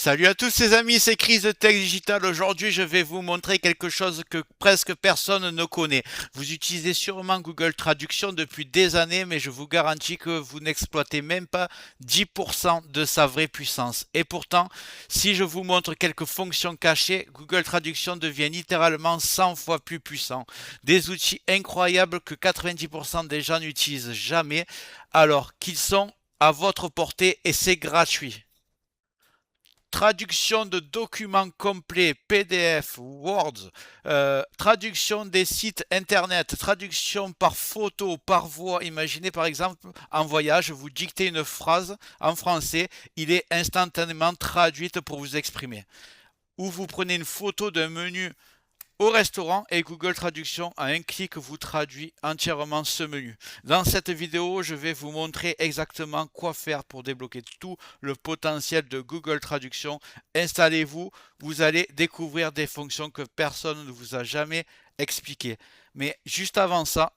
Salut à tous les amis, c'est Chris de Tech Digital. Aujourd'hui, je vais vous montrer quelque chose que presque personne ne connaît. Vous utilisez sûrement Google Traduction depuis des années, mais je vous garantis que vous n'exploitez même pas 10% de sa vraie puissance. Et pourtant, si je vous montre quelques fonctions cachées, Google Traduction devient littéralement 100 fois plus puissant. Des outils incroyables que 90% des gens n'utilisent jamais, alors qu'ils sont à votre portée et c'est gratuit. Traduction de documents complets, PDF, Word, traduction des sites internet, traduction par photo, par voix. Imaginez par exemple en voyage, vous dictez une phrase en français, il est instantanément traduite pour vous exprimer. Ou vous prenez une photo d'un menu au restaurant et Google Traduction à un clic vous traduit entièrement ce menu. Dans cette vidéo, je vais vous montrer exactement quoi faire pour débloquer tout le potentiel de Google Traduction. Installez-vous, vous allez découvrir des fonctions que personne ne vous a jamais expliquées. Mais juste avant ça,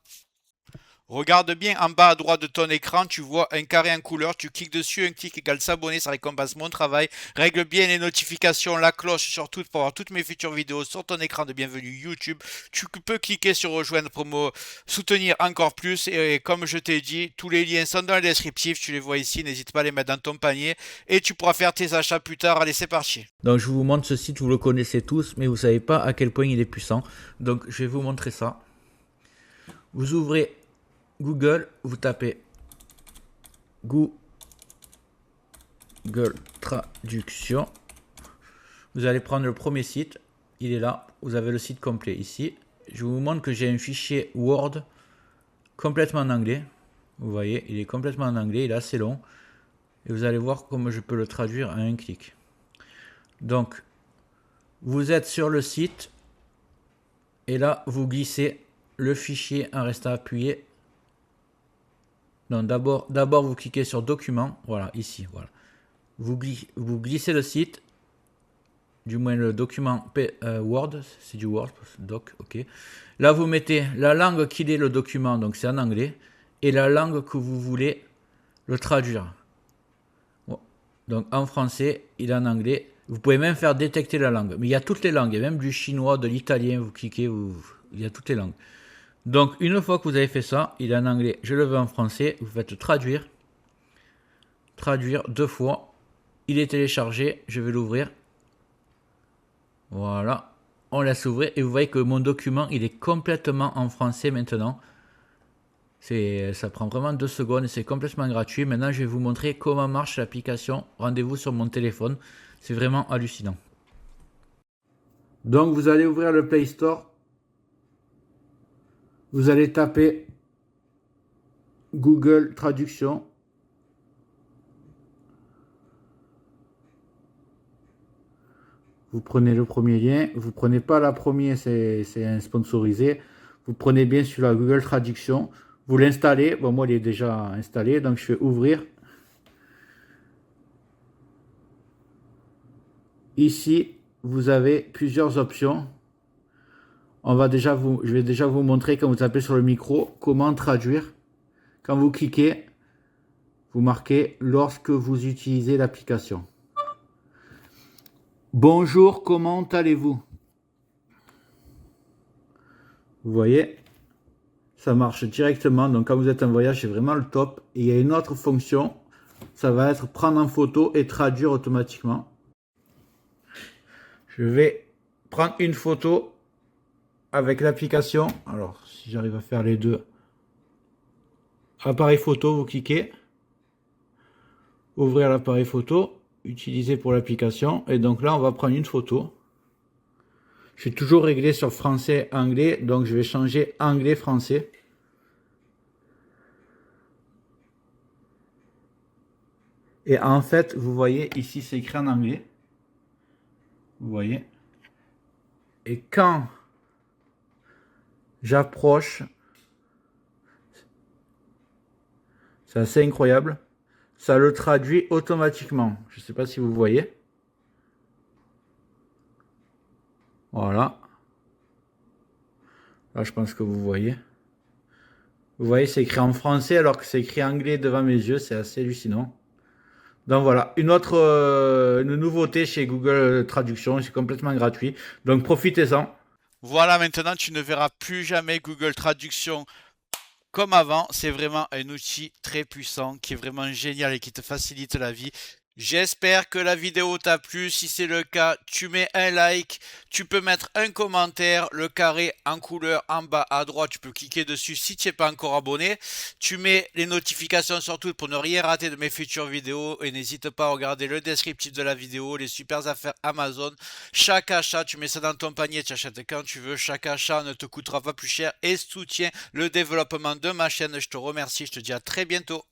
regarde bien en bas à droite de ton écran, tu vois un carré en couleur, tu cliques dessus, un clic égale s'abonner, ça récompense mon travail. Règle bien les notifications, la cloche surtout pour avoir toutes mes futures vidéos sur ton écran de bienvenue YouTube. Tu peux cliquer sur rejoindre pour me soutenir encore plus. Et comme je t'ai dit, tous les liens sont dans le descriptif, tu les vois ici, n'hésite pas à les mettre dans ton panier et tu pourras faire tes achats plus tard. Allez, c'est parti. Donc je vous montre ce site, vous le connaissez tous, mais vous ne savez pas à quel point il est puissant. Donc je vais vous montrer ça. Vous ouvrez Google, vous tapez Google Traduction. Vous allez prendre le premier site, il est là, vous avez le site complet ici. Je vous montre que j'ai un fichier Word complètement en anglais. Vous voyez, il est complètement en anglais, il est assez long. Et vous allez voir comment je peux le traduire à un clic. Donc, vous êtes sur le site et là, vous glissez le fichier en restant appuyé. Non, d'abord, vous cliquez sur Document. Voilà, ici, voilà. Vous glissez le site, du moins le document Word, c'est du Word, Doc, ok. Là, vous mettez la langue qu'il est le document, donc c'est en anglais, et la langue que vous voulez le traduire. Bon. Donc en français, il est en anglais. Vous pouvez même faire détecter la langue. Mais il y a toutes les langues. Il y a même du chinois, de l'italien. Vous cliquez, il y a toutes les langues. Donc une fois que vous avez fait ça, il est en anglais. Je le veux en français. Vous faites traduire. Traduire 2 fois. Il est téléchargé. Je vais l'ouvrir. Voilà. On laisse ouvrir. Et vous voyez que mon document, il est complètement en français maintenant. Ça prend vraiment 2 secondes et c'est complètement gratuit. Maintenant, je vais vous montrer comment marche l'application. Rendez-vous sur mon téléphone. C'est vraiment hallucinant. Donc, vous allez ouvrir le Play Store. Vous allez taper Google Traduction. Vous prenez le premier lien. Vous ne prenez pas la première, c'est un sponsorisé. Vous prenez bien celui-là, Google Traduction. Vous l'installez. Bon, moi, il est déjà installé. Donc, je vais ouvrir. Ici, vous avez plusieurs options. Je vais déjà vous montrer quand vous tapez sur le micro comment traduire. Quand vous cliquez, vous marquez lorsque vous utilisez l'application. Bonjour, comment allez-vous? Vous voyez, ça marche directement. Donc quand vous êtes en voyage, c'est vraiment le top. Et il y a une autre fonction, ça va être prendre en photo et traduire automatiquement. Je vais prendre une photo avec l'application. Alors, si j'arrive à faire les deux. Appareil photo, vous cliquez. Ouvrir l'appareil photo. Utiliser pour l'application. Et donc là, on va prendre une photo. Je suis toujours réglé sur français-anglais. Donc, je vais changer anglais-français. Et en fait, vous voyez, ici, c'est écrit en anglais. Vous voyez. Et quand j'approche, c'est assez incroyable, ça le traduit automatiquement. Je ne sais pas si vous voyez. Voilà. Là, je pense que vous voyez. Vous voyez, c'est écrit en français alors que c'est écrit en anglais devant mes yeux. C'est assez hallucinant. Donc voilà, une nouveauté chez Google Traduction, c'est complètement gratuit. Donc profitez-en. Voilà, maintenant tu ne verras plus jamais Google Traduction comme avant. C'est vraiment un outil très puissant qui est vraiment génial et qui te facilite la vie. J'espère que la vidéo t'a plu. Si c'est le cas, tu mets un like, tu peux mettre un commentaire, le carré en couleur en bas à droite, tu peux cliquer dessus si tu n'es pas encore abonné. Tu mets les notifications surtout pour ne rien rater de mes futures vidéos et n'hésite pas à regarder le descriptif de la vidéo, les super affaires Amazon. Chaque achat, tu mets ça dans ton panier, tu achètes quand tu veux. Chaque achat ne te coûtera pas plus cher et soutient le développement de ma chaîne. Je te remercie, je te dis à très bientôt.